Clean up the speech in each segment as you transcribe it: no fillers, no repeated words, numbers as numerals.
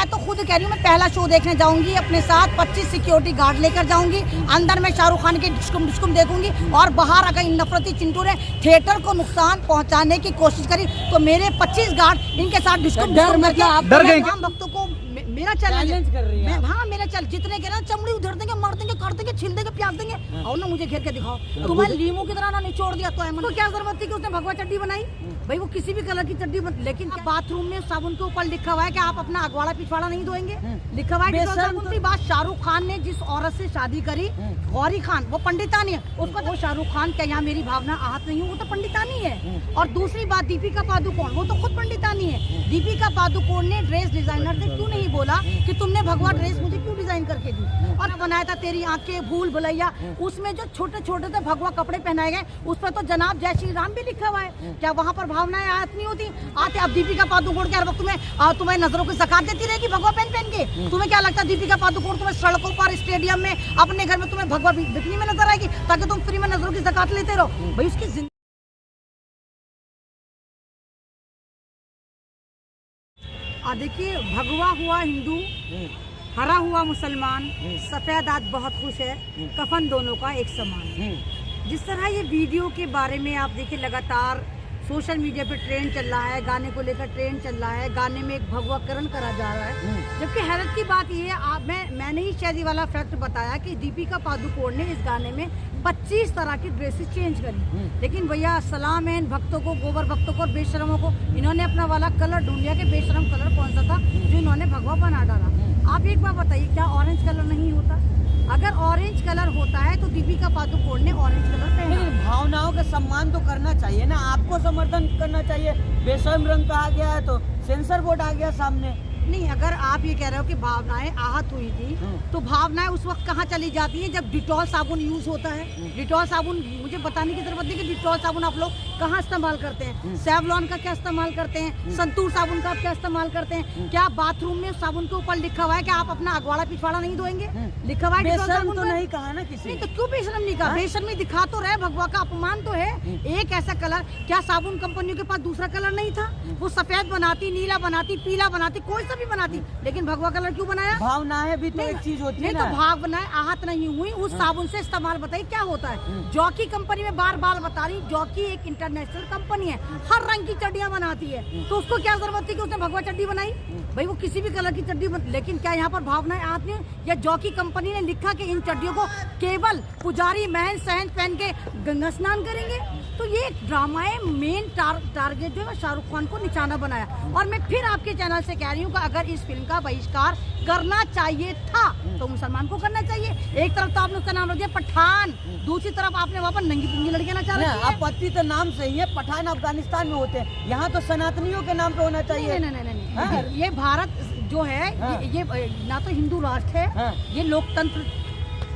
मैं तो खुद कह रही हूँ, मैं पहला शो देखने जाऊंगी, अपने साथ 25 सिक्योरिटी गार्ड लेकर जाऊंगी, अंदर में शाहरुख खान की डिस्कुम देखूंगी, और बाहर अगर इन नफरती चिंटू ने थिएटर को नुकसान पहुंचाने की कोशिश करी तो मेरे 25 गार्ड इनके साथ डिस्कुम भक्तों को मेरा चैलेंज कर रही है। हाँ, मेरा चल जितने के ना चमड़ी उधर देंगे, मार देंगे, काट देंगे, छील देंगे, प्याज देंगे, और ना मुझे घेर के दिखाओ तुम्हें लीमू की तरह ना निचोड़ दिया तो क्या जरूरत थी कि उसने भगवा चड्डी बनाई? भाई वो किसी भी कलर की चड्डी लेकिन बाथरूम में साबुन के ऊपर लिखा हुआ है कि आप अपना अगवाड़ा पिछवाड़ा नहीं धोएंगे, लिखा हुआ है। दूसरी बात, शाहरुख खान ने जिस औरत से शादी करी, गौरी खान, वो पंडितानी है, उसको वो शाहरुख खान क्या यहाँ मेरी भावना आहत नहीं हो, वो तो पंडितानी है। और दूसरी बात, दीपिका पादुकोण, वो तो खुद पंडितानी है। दीपिका पादुकोण ने ड्रेस डिजाइनर से क्यों नहीं बोला कि तुमने भगवा ड्रेस मुझे क्यों डिजाइन करके दी? और बनाया था तेरी आंखें भूल भुलैया, उसमें जो छोटे छोटे से भगवा कपड़े पहनाए गए, उस पर तो जनाब जय श्री राम भी लिखा हुआ है। क्या वहाँ पर भावनाएं आहत नहीं होती? आते अब दीपिका पादुकोण के हर वक्त तुम्हें नजरों की ज़कात देती रहेगी भगवा पहन के? तुम्हें क्या लगता है दीपिका पादुकोण तुम्हें सड़कों पर, स्टेडियम में, अपने घर में तुम्हें भगवा बिकनी में नजर आएगी ताकि तुम फ्री में नजरों की ज़कात लेते रहो? भाई उसकी जिंदगी देखिए, भगवा हुआ हिंदू, हरा हुआ मुसलमान, सफेद आज बहुत खुश है, कफन दोनों का एक समान। जिस तरह ये वीडियो के बारे में आप देखिए लगातार सोशल मीडिया पे ट्रेंड चल रहा है, गाने को लेकर ट्रेंड चल रहा है, गाने में एक भगवाकरण करा जा रहा है। जबकि हैरत की बात ये है, मैंने ही शायद ये वाला फैक्ट बताया कि दीपिका पादुकोण ने इस गाने में 25 तरह की ड्रेसेस चेंज करी, लेकिन भैया सलाम है इन भक्तों को, गोबर भक्तों को और बेशरमों को, इन्होंने अपना वाला कलर ढूंढ लिया कि बेशरम कलर कौन सा था जो इन्होंने भगवा बना डाला। आप एक बार बताइए, क्या ऑरेंज कलर नहीं होता? अगर ऑरेंज कलर होता है तो दीपिका पादुकोण ने ऑरेंज कलर पहना। भावनाओं का सम्मान तो करना चाहिए ना, आपको समर्थन करना चाहिए। बेशर्म रंग कहा गया है तो सेंसर बोर्ड आ गया सामने। नहीं, अगर आप ये कह रहे हो कि भावनाएं आहत हुई थी, तो भावनाएं उस वक्त कहाँ चली जाती हैं जब डिटॉल साबुन यूज होता है। डिटॉल साबुन मुझे बताने की जरूरत नहीं कि डिटॉल साबुन आप लोग कहाँ इस्तेमाल करते हैं, सेवलॉन का क्या इस्तेमाल करते हैं, संतूर साबुन का आप क्या इस्तेमाल करते हैं? क्या बाथरूम में साबुन के ऊपर लिखा हुआ है कि आप अपना अगवाड़ा पिछवाड़ा नहीं धोएंगे? लिखा हुआ है बेशर्म तो नहीं कहा ना किसी। तो क्यों बेशर्म नहीं कहा? बेशर्मी दिखा तो रहे, भगवा का अपमान तो है। एक ऐसा कलर, क्या साबुन कंपनियों के पास दूसरा कलर नहीं था? वो सफेद बनाती, नीला बनाती, पीला बनाती, कोई सा भी बनाती, लेकिन भगवा कलर क्यों बनाया? भावनाएं भी तो एक चीज होती है ना। तो भावनाएं आहत नहीं हुई उस साबुन से। इस्तेमाल बताइए क्या होता है? जॉकी कंपनी में बार बार बता रही, जॉकी एक इंटरनेशनल कंपनी है, हर रंग की चड्डियां बनाती है, तो उसको क्या जरूरत थी कि उसने भगवा चड्डी बनाई? भाई वो किसी भी कलर की चड्डी लेकिन क्या यहाँ पर भावनाएं आहत नहीं? या जॉकी कंपनी ने लिखा कि इन चड्डियों को केवल पुजारी महन सहन पहन के गंगा स्नान करेंगे? तो ये ड्रामा है, मेन टारगेट जो है शाहरुख खान को निशाना बनाया। और मैं फिर आपके चैनल से कह रही हूँ कि अगर इस फिल्म का बहिष्कार करना चाहिए था तो मुसलमान को करना चाहिए। एक तरफ तो आपने उसका नाम रख दिया पठान, दूसरी तरफ आपने वहाँ पर नंगी पुंगी लड़कियां नचा रही है। आपत्ति तो नाम से ही है, पठान अफगानिस्तान में होते हैं, यहाँ तो सनातनियों के नाम पे होना चाहिए। नहीं, ये भारत जो है ये ना तो हिंदू राष्ट्र है, ये लोकतंत्र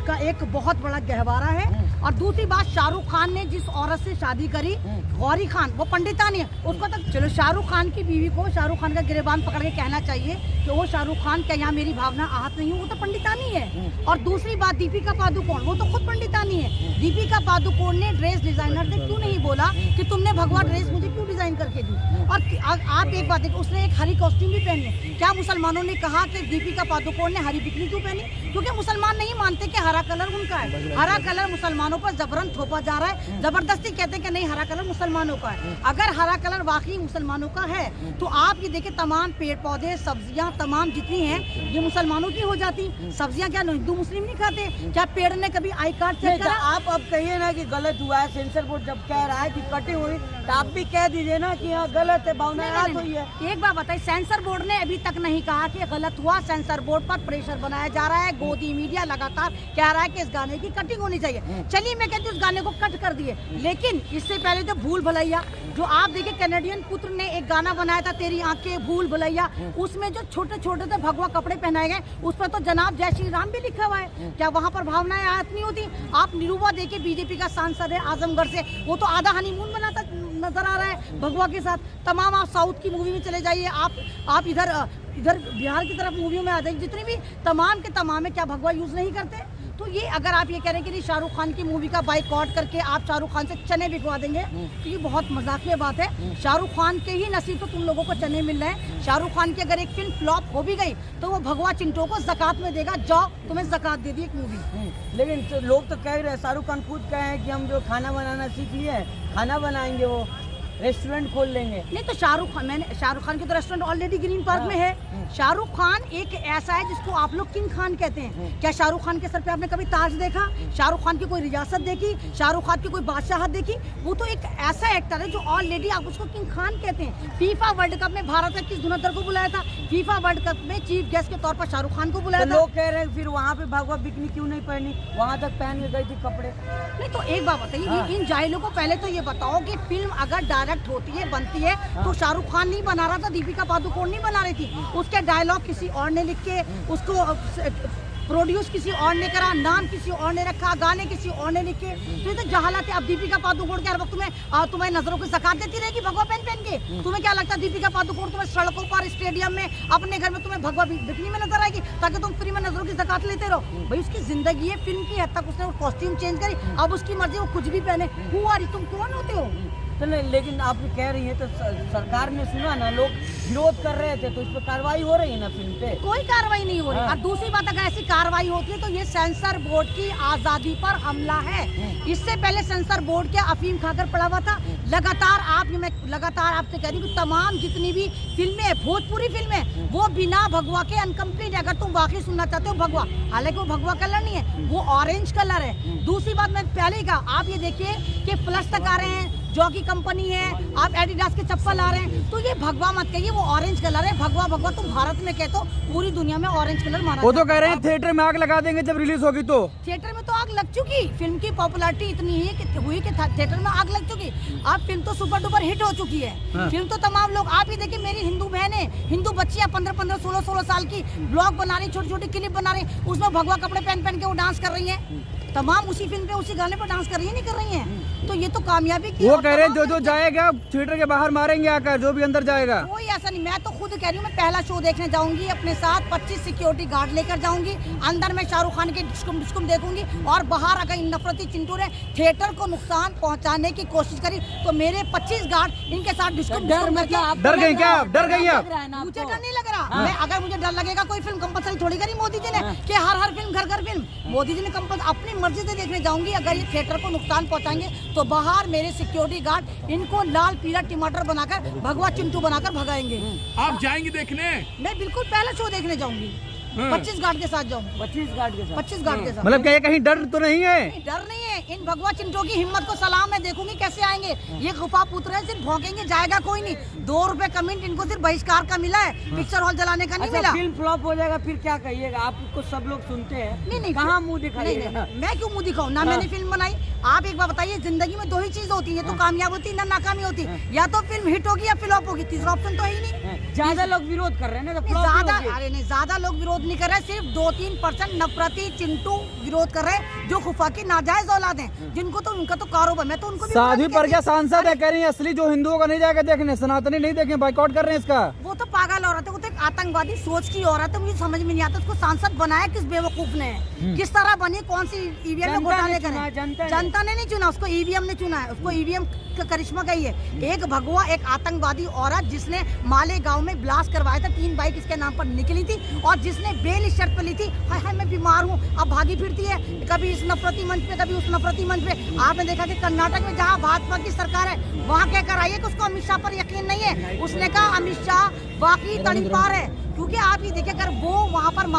का एक बहुत बड़ा गहवारा है। और दूसरी बात, शाहरुख खान ने जिस औरत से शादी करी, गौरी खान, वो पंडितानी है, उसको तक चलो शाहरुख खान की बीवी को शाहरुख खान का गिरेबान पकड़ के कहना चाहिए कि वो शाहरुख खान क्या यहाँ मेरी भावना आहत नहीं हो, वो तो पंडितानी है। और दूसरी बात, दीपिका पादुकोण, वो तो खुद पंडितानी है। दीपिका पादुकोण ने ड्रेस डिजाइनर से क्यों नहीं बोला कि तुमने भगवा ड्रेस मुझे क्यों डिजाइन करके दी? और आप एक बात देखिए, उसने एक हरी कॉस्ट्यूम भी पहनी है। क्या मुसलमानों ने कहा कि दीपिका पादुकोण ने हरी बिकनी क्यों पहनी? क्योंकि मुसलमान नहीं मानते कि हरा कलर उनका है। हरा कलर मुसलमानों पर जबरन थोपा जा रहा है, जबरदस्ती कहते हैं कि नहीं हरा कलर मुसलमानों का है। अगर हरा कलर वाकई मुसलमानों का है तो आप ये देखिए, तमाम पेड़ पौधे, सब्जियां तमाम जितनी हैं ये मुसलमानों की हो जाती। सब्जियां क्या हिंदू मुस्लिम नहीं खाते? क्या पेड़ ने कभी आई कार्ड चेक करा? आप अब कहिए ना कि गलत हुआ है, सेंसर बोर्ड जब कह रहा है कि कटिंग हुई तो आप भी कह दीजिए ना कि यहाँ गलत है, भावनाएं आहत हुई है। एक बात बताइए, सेंसर बोर्ड ने अभी तक नहीं कहा कि गलत हुआ। सेंसर बोर्ड पर प्रेशर बनाया जा रहा है, गोदी मीडिया लगातार कह रहा है कि इस गाने की कटिंग होनी चाहिए। चलिए मैं कहती हूँ उस गाने को कट कर दिए, लेकिन इससे पहले जो भूल भुलैया, जो आप देखिए कैनेडियन पुत्र ने एक गाना बनाया था, तेरी आंखें भूल भुलैया, उसमें जो छोटे छोटे से भगवा कपड़े पहनाए गए, उस पर तो जनाब जय श्री राम भी लिखा हुआ है। क्या वहाँ पर भावनाएं आहत नहीं होती? आप निरूपा देखिए, बीजेपी का सांसद है आजमगढ़ से, वो तो आधा हनीमून बनाता नजर आ रहा है भगवा के साथ। तमाम आप साउथ की मूवी में चले जाइए, आप इधर बिहार की तरफ मूवियों में आ जाइए, जितनी भी तमाम के तमाम है, क्या भगवा यूज नहीं करते? तो ये अगर आप ये कह रहे हैं कि नहीं शाहरुख खान की मूवी का बाइकआउट करके आप शाहरुख खान से चने बिकवा देंगे तो ये बहुत मजाकिया बात है। शाहरुख खान के ही नसीब तो तुम लोगों को चने मिल रहे हैं। शाहरुख खान की अगर एक फिल्म फ्लॉप हो भी गई तो वो भगवा चिंटू को ज़कात में देगा, जाओ तुम्हें ज़कात दे दी एक मूवी। लेकिन तो लोग तो कह रहे हैं, शाहरुख खान खुद कहे हैं कि हम जो खाना बनाना सीख लिए हैं, खाना बनाएंगे, वो रेस्टोरेंट खोल लेंगे। नहीं तो शाहरुख खान की तो रेस्टोरेंट ऑलरेडी ग्रीन पार्क में है। शाहरुख खान एक ऐसा है जिसको आप लोग किंग खान कहते हैं। क्या शाहरुख खान के सर पे आपने कभी ताज देखा? शाहरुख खान की कोई रियासत देखी? शाहरुख खान की कोई बादशाहत देखी? वो तो एक ऐसा एक्टर है जो ऑलरेडी आप उसको किंग खान कहते हैं। फीफा वर्ल्ड कप में भारत ने किस धुरंधर को बुलाया था? फीफा वर्ल्ड कप में चीफ गेस्ट के तौर पर शाहरुख खान को बुलाया था। लोग कह रहे हैं फिर वहाँ पे भगवा बिकनी क्यों नहीं पहनी, वहाँ तक पहन के गई थी कपड़े। नहीं तो एक बात बताइए, इन जाहिलों को पहले तो ये बताओ कि फिल्म अगर डायरेक्ट होती है, बनती है, तो शाहरुख खान नहीं बना रहा था, दीपिका पादुकोण नहीं बना रही थी। उसके डायलॉग किसी और ने लिख के, उसको प्रोड्यूस किसी और ने करा, नाम किसी और ने रखा, गाने किसी और ने लिखे। तो ये तो जहालत है। अब दीपिका पादुकोण के हर वक्त तुम्हें नजरों की ज़कात देती रहेगी भगवा पहन के? तुम्हें क्या लगता है दीपिका पादुकोण तुम्हें सड़कों पर, स्टेडियम में, अपने घर में तुम्हें भगवा बिकनी में नजर आएगी ताकि तुम फ्री में नजरों की ज़कात लेते रहो? भाई उसकी जिंदगी है, फिल्म की हद तक उसने कॉस्ट्यूम चेंज करी, अब उसकी मर्जी, वो कुछ भी पहने। तुम कौन होते हो? तो नहीं, लेकिन आप कह रही हैं तो सरकार ने सुना ना, लोग विरोध कर रहे थे, तो इस पर कार्रवाई हो रही है ना फिल्म पे? कोई कार्रवाई नहीं हो रही। और दूसरी बात, अगर ऐसी कार्रवाई होती है तो ये सेंसर बोर्ड की आजादी पर हमला है। इससे पहले सेंसर बोर्ड क्या अफीम खाकर पड़ा हुआ था? मैं लगातार आपसे कह रही हूँ, तमाम जितनी भी फिल्में, भोजपुरी फिल्में, वो बिना भगवा के अनकम्प्लीट है। अगर तुम वाकई सुनना चाहते हो भगवा, हालांकि वो भगवा कलर नहीं है, वो ऑरेंज कलर है। दूसरी बात, मैं पहले ही कहा, आप ये देखिए कि प्लस तक आ रहे हैं, जॉकी कंपनी है, आप एडिडास के चप्पल आ रहे हैं, तो ये भगवा मत कहिए, वो ऑरेंज कलर है। भगवा तुम भारत में कहते हो, पूरी दुनिया में ऑरेंज कलर मारा। वो तो कह रहे हैं थिएटर में आग लगा देंगे जब रिलीज होगी तो। थिएटर में तो आग लग चुकी, फिल्म की पॉपुलैरिटी इतनी हुई कि थिएटर में आग लग चुकी। अब फिल्म तो सुपर डुपर हिट हो चुकी है। फिल्म तो तमाम लोग, आप ही देखिए, मेरी हिंदू बहनें, हिंदू बच्चियां 15-15, 16-16 साल की ब्लॉग बना रही, छोटी छोटी क्लिप बना रही, उसमें भगवा कपड़े पहन के वो डांस कर रही है। तमाम उसी फिल्म पे, उसी गाने पर डांस कर रही है, नहीं कर रही हैं? तो ये तो कामयाबी की। वो कह रहे हैं जो जाएगा थिएटर के बाहर मारेंगे आकर, जो भी अंदर जाएगा। कोई ऐसा नहीं, मैं तो खुद कह रही हूँ, मैं पहला शो देखने जाऊंगी, अपने साथ 25 सिक्योरिटी गार्ड लेकर जाऊंगी। अंदर में शाहरुख खान के डिस्कुम देखूंगी, और बाहर अगर इन नफरती चिंटू ने थिएटर को नुकसान पहुंचाने की कोशिश करी तो मेरे 25 गार्ड इनके साथ डिस्कुम। डर गई क्या? डर गई आप? मुझे डर नहीं लग रहा। मैं अगर मुझे डर लगेगा, कोई फिल्म कंपलसरी थोड़ी करी मोदी जी ने कि हर फिल्म घर फिल्म। मोदी जी ने कंपलसरी अपनी मर्जी से देखने जाऊंगी। अगर ये थिएटर को नुकसान पहुंचाएंगे तो बाहर मेरे सिक्योरिटी गार्ड इनको लाल पीला टमाटर बनाकर, भगवा चिंटू बनाकर भगाएंगे। आप जाएंगे देखने? मैं बिल्कुल पहला शो देखने जाऊंगी, 25 गार्ड के साथ जाऊंगी। 25 गार्ड के साथ? 25 गार्ड के साथ। मतलब क्या कहीं डर तो नहीं है? डर नहीं है। इन भगवा चिंटू की हिम्मत को सलाम मैं देखूंगी कैसे आएंगे। ये गुफा पुत्र है, सिर्फ भौंकेंगे, जाएगा कोई नहीं। 2 रुपए कमेंट इनको सिर्फ बहिष्कार का मिला है, पिक्चर हॉल जलाने का नहीं मिला। फिल्म फ्लॉप हो जाएगा फिर क्या कहिएगा? आपको सब लोग सुनते हैं, नहीं कहाँ मुँह दिखाइएगा? मैं क्यों मुँह दिखाऊं? ना मैंने फिल्म बनाई। आप एक बार बताइए, जिंदगी में 2 ही चीज होती है, तो कामयाब होती है ना नाकामी होती है। या तो फिल्म हिट होगी या फ्लॉप होगी, तीसरा ऑप्शन तो ही नहीं। ज्यादा लोग विरोध कर रहे हैं ना, तो ज्यादा लोग विरोध नहीं कर रहे, सिर्फ 2-3% नफरती चिंटू विरोध कर रहे हैं, जो खुफा की नाजायज औलाद हैं, जिनको तो उनका तो कारोबार। मैं तो उनको साध्वी प्रज्ञा सांसद है, कह रही है असली जो हिंदुओं का नहीं जाएगा देखने, सनातनी नहीं देखें, बाइकआउट कर रहे हैं इसका। वो तो पागल औरत है, वो तो एक आतंकवादी सोच की औरत है। मुझे समझ में नहीं आता उसको सांसद बनाया किस बेवकूफ ने, किस तरह बनी, कौन सी ईवीएम में घोटाले करे? जनता ने नहीं चुना उसको, ईवीएम ने चुना है उसको। ईवीएम का करिश्मा का ही है। एक भगवा, एक आतंकवादी औरत जिसने मालेगांव में ब्लास्ट करवाया था, 3 बाइक इसके नाम पर निकली थी, और जिसने बेल इस शर्त पर ली थी, हाय मैं बीमार हूँ, अब भागी फिरती है, कभी इस नफरती मंच पे, कभी उस नफरती मंच पे। आपने देखा कि कर्नाटक में जहाँ भाजपा की सरकार है, वहाँ कहकर आई है कि उसको अमित शाह पर यकीन नहीं है। उसने कहा अमित शाह वाकई तड़ीपार है, क्योंकि आप ये देखिए, अगर वो वहाँ पर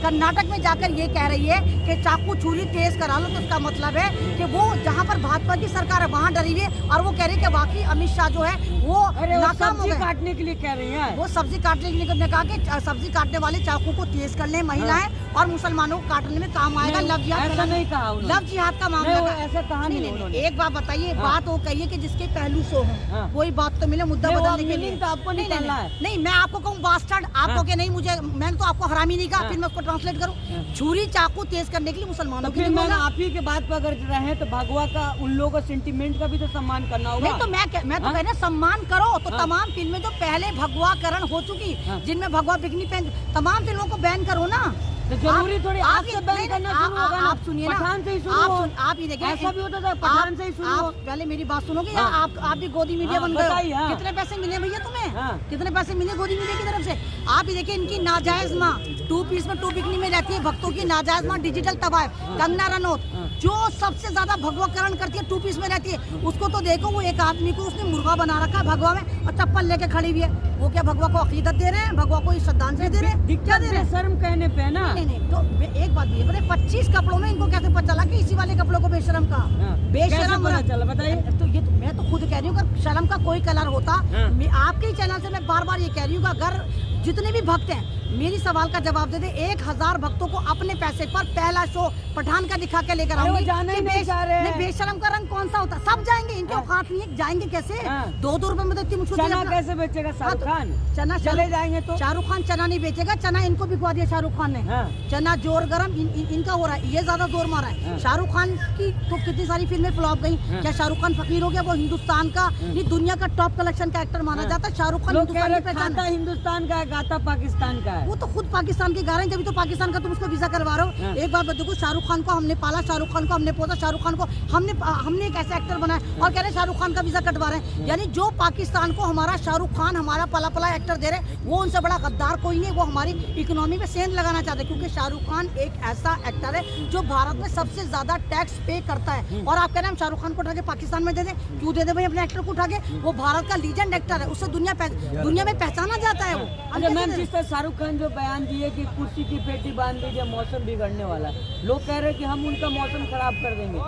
कर्नाटक में जाकर ये कह रही है कि चाकू छुरी तेज करा लो, तो उसका मतलब है कि वो जहाँ पर भाजपा की सरकार है वहाँ डरी हुई है, और वो कह रही है कि वाकई अमित शाह जो है वो नाकाम हो गए। काटने के लिए कह रही है, वो सब्जी काटने के लिए कहा कि सब्जी काटने वाले चाकू को तेज कर ले महिलाएं, और मुसलमानों को काटने में काम आएगा। लव जिहाद ऐसा नहीं कहा उन्होंने। लव जिहाद का मामला ऐसा कहा नहीं। एक बात बताइए, बात वो कहिए कि जिसके पहलू सो हो, कोई बात तो मिले मुद्दा बदलने के लिए। तो आपको नहीं, मैं आपको कहूँ बास्टर्ड, आपको नहीं, मुझे, मैंने तो आपको हरामी नहीं कहा, फिर मैं उसको ट्रांसलेट करूं, छुरी चाकू तेज करने के लिए मुसलमानों के लिए बोला। आप ही के बात पर अगर रहे तो भगवा का, उन लोगों का सेंटिमेंट का भी तो सम्मान करना होगा। नहीं तो मैं तो कह रहा सम्मान करो, तो तमाम फिल्में जो पहले भगवाकरण हो चुकी, जिनमें भगवा बिकनी पहन, तमाम फिल्मों को बैन करो ना। तो जरूरी थोड़ी आपसे बैन नहीं, करना शुरू होगा ना। आप सुनिए ना, पठान से ही शुरू हो। आप ये देखिए, ऐसा भी होता था पठान से ही शुरू हो। आप पहले मेरी बात सुनोगे या हाँ। आप भी गोदी मीडिया हाँ, बन गए बताइए, हो? हाँ। कितने पैसे मिले भैया तुम्हें? हाँ। कितने पैसे मिले गोदी मीडिया की तरफ से? आप ये देखिए, इनकी नाजायज माँ 2 पीस में 2 बिकनी में रहती है, भक्तों की नाजायज माँ डिजिटल तबाह कंगना रनौत, जो सबसे ज्यादा भगवाकरण करती है 2 पीस में रहती है। उसको तो देखो, वो एक आदमी को उसने मुर्गा बना रखा है भगवा में और चप्पल लेके खड़ी हुई है। वो क्या भगवा को अकीदत दे रहे हैं? भगवा को श्रद्धांजलि दे रहे हैं? क्या दे रहे हैं? शर्म कहने पे ना। नहीं, तो एक बात ये बोले, 25 कपड़ों में इनको कैसे पता चला कि इसी वाले कपड़ों को बेशरम का? हाँ। बेशरम कैसे पता चला, बताइए। तो ये तो मैं तो खुद कह रही हूँ, अगर शर्म का कोई कलर होता, हाँ। मैं आपके ही चैनल से मैं बार बार ये कह रही हूँ, अगर जितने भी भक्त हैं मेरी सवाल का जवाब दे दे, 1000 भक्तों को अपने पैसे पर पहला शो पठान का दिखा के लेकर अरे वो आऊंगी। जाना ही कि नहीं चाह रहे हैं। बेशरम का रंग कौन सा होता? सब जाएंगे, इनके औकात नहीं है, जाएंगे कैसे? हाँ। 2-2 रुपए में तो इतनी मुश्किल चना कैसे बेचेगा शाहरुख खान? चना चले जाएंगे तो शाहरुख खान चना नहीं बेचेगा, चना इनको बिकवा दिया शाहरुख खान ने। हाँ। चना जोर गरम इनका हो रहा है, ये ज्यादा जोर मारा है। हाँ। शाहरुख खान की तो कितनी सारी फिल्में फ्लॉप गई। हाँ। क्या शाहरुख खान फकीर हो गया? वो हिंदुस्तान का नहीं, दुनिया का टॉप कलेक्शन का एक्टर माना जाता है। शाहरुख खान लोग कह हिंदुस्तान रहे की पहचान खाता है। हिंदुस्तान का है, गाता पाकिस्तान का है। वो तो खुद पाकिस्तान की गा रहे हैं, जब तो पाकिस्तान का तुम उसको वीजा करवा रहे हो। हाँ। एक बात देखो, शाहरुख खान को हमने पाला, शाहरुख खान को हमने पोसा, शाहरुख खान को हमने एक ऐसा एक्टर बनाया और कह रहे हैं शाहरुख खान का वीजा कटवा रहे हैं। यानी जो पाकिस्तान को हमारा शाहरुख खान हमारा पला पला एक्टर दे रहे, वो उनसे बड़ा गद्दार कोई नहीं। वो हमारी इकोनॉमी पे सेंध लगाना चाहते हैं, क्योंकि शाहरुख खान एक ऐसा एक्टर है जो भारत में सबसे ज्यादा टैक्स पे करता है। और आप कह रहे हैं हम शाहरुख खान को उठा के पाकिस्तान में दे दें? क्यों दे दे भाई अपने एक्टर को उठा के? वो भारत का लीजेंड एक्टर है, उससे दुनिया में पहचाना जाता है वो। हम अच्छा कैसे मैम, दे- जिस तरह शाहरुख खान जो बयान दिए कि कुर्सी की पेटी बांध दीजिए, मौसम बिगड़ने वाला है, लोग कह रहे हैं कि हम उनका मौसम खराब कर देंगे।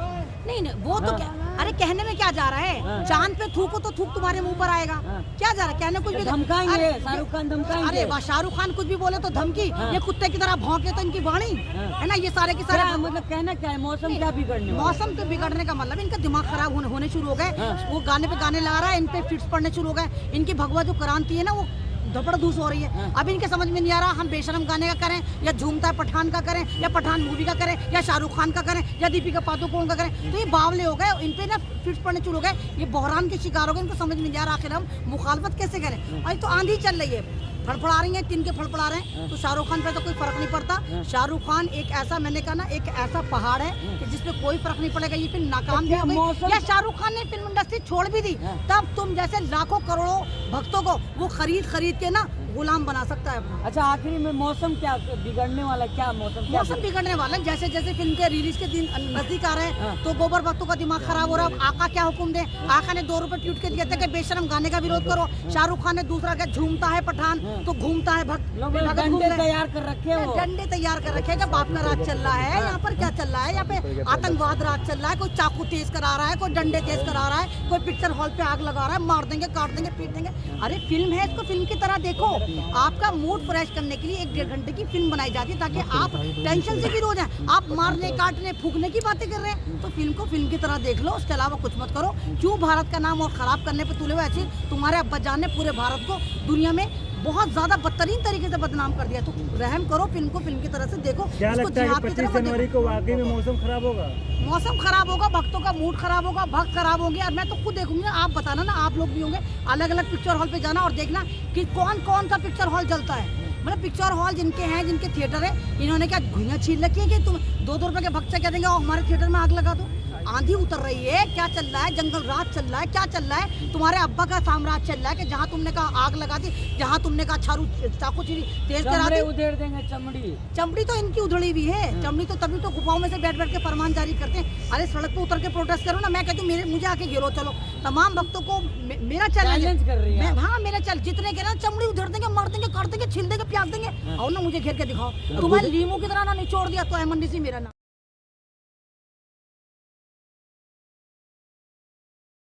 नहीं, वो तो हाँ। क्या, अरे कहने में क्या जा रहा है? हाँ। चांद पे थूको तो थूक तुम्हारे मुंह पर आएगा। हाँ। क्या जा रहा है? कहने कुछ भी धमकाएंगे, अरे, शाहरुख खान धमकाएंगे। अरे वाह, शाहरुख खान कुछ भी बोले तो धमकी। हाँ। ये कुत्ते की तरह भौंके तो इनकी वाणी हाँ। है ना। ये सारे के क्या सारे मतलब कहना क्या है, मौसम क्या बिगड़ने वाला है? मौसम के बिगड़ने का मतलब इनका दिमाग खराब होने शुरू हो गए। हाँ। वो गाने पे गाने ला रहा है, इन पे फिट्स पड़ने शुरू हो गए। इनकी भगवा जो क्रांति है ना, वो धपड़ धूस हो रही है। हाँ। अब इनके समझ में नहीं आ रहा हम बेशरम गाने का करें या झूमता है पठान का करें या पठान मूवी का करें या शाहरुख खान का करें या दीपिका पादुकोण का करें। तो ये बावले हो गए, इन पे ना फिट्स पड़ने शुरू हो गए। ये बहरान के शिकार हो गए, इनको समझ में नहीं आ रहा आखिर हम मुखालफत कैसे करें। अभी तो आंधी चल रही है, फड़फड़ा रही है, तिनके फड़फड़ा रहे हैं, तो शाहरुख खान पे तो कोई फर्क नहीं पड़ता। शाहरुख खान एक ऐसा, मैंने कहा ना, एक ऐसा पहाड़ है कि जिसपे कोई फर्क नहीं पड़ेगा। ये फिल्म नाकाम भी हो गई या शाहरुख खान ने फिल्म इंडस्ट्री छोड़ भी दी, तब तुम जैसे लाखों करोड़ों भक्तों को वो खरीद के ना गुलाम बना सकता है अपना। अच्छा आखिरी में मौसम क्या बिगड़ने वाला, क्या मौसम बिगड़ने वाला है। जैसे जैसे फिल्म के रिलीज के दिन नजदीक आ रहे हैं, तो गोबर भक्तों का दिमाग खराब हो रहा है। आका क्या हुक्म दे? आका ने 2 रुपए ट्वीट के दिए थे कि बेशरम गाने का विरोध करो। शाहरुख खान ने दूसरा क्या, झूमता है पठान तो घूमता है भक्त। लोग भगत घूम डंडे रहे हैं। तैयार कर रखे हैं वो। डंडे तैयार कर रखे हैं कि बाप का राज चल रहा है। यहाँ पर क्या चल रहा है? यहाँ पे आतंकवाद राज चल रहा है। कोई चाकू तेज करा रहा है, कोई डंडे तेज करा रहा है, कोई पिक्चर हॉल पे आग लगा रहा है, मार देंगे, काट देंगे, पीट देंगे। अरे फिल्म है, इसको फिल्म की तरह देखो। आपका मूड फ्रेश करने के लिए 1-1.5 घंटे की फिल्म बनाई जाती है ताकि आप टेंशन से भी हो जाए। आप मारने, काटने, फूकने की बातें कर रहे हैं, तो फिल्म को फिल्म की तरह देख लो, उसके अलावा कुछ मत करो। क्यों भारत का नाम और खराब करने पे तुले हुए? ऐसे तुम्हारे अब्बा जान ने पूरे भारत को दुनिया में बहुत ज्यादा बदतरीन तरीके से बदनाम कर दिया। तो रहम करो, फिल्म को फिल्म की तरह से देखो। क्या इसको लगता है जिहाद कि की तरह 25 मत देखो। जनवरी को वाकई में मौसम खराब होगा? मौसम खराब होगा, भक्तों का मूड खराब होगा, भक्त खराब होंगे। और मैं तो खुद देखूंगी ना, आप बताना ना, आप लोग भी होंगे, अलग अलग पिक्चर हॉल पे जाना और देखना कि कौन कौन सा पिक्चर हॉल चलता है। मतलब पिक्चर हॉल जिनके हैं, जिनके थिएटर है, इन्होंने क्या घुइयां छीन रखी है कि तुम 2-2 रुपए के भक्त से कह देंगे और हमारे थिएटर में आग लगा दो? आंधी उतर रही है, क्या चल रहा है? जंगल राज चल रहा है, क्या चल रहा है? तुम्हारे अब्बा का साम्राज्य चल रहा है कि जहाँ तुमने कहा आग लगा दी, जहाँ तुमने कहा चाकू चीरी तेज करा दी। उधेड़ देंगे चमड़ी। चमड़ी तो इनकी उधड़ी हुई है। चमड़ी तो तभी तो गुफाओं में से बैठ बैठ के फरमान जारी करते हैं। अरे सड़क पे उतर के प्रोटेस्ट करो ना। मैं कहती हूँ मुझे आके घेरो, चलो। तमाम भक्तों को मेरा चैलेंज कर रही है। हाँ, मेरा चल जितने के ना चमड़ी उधेड़ देंगे, मार देंगे, काट देंगे, छील देंगे, प्यास देंगे। और ना मुझे घेर के दिखाओ। तुम्हें लीमू की तरह ना निचोड़ दिया तो है मंडी से मेरा नाम।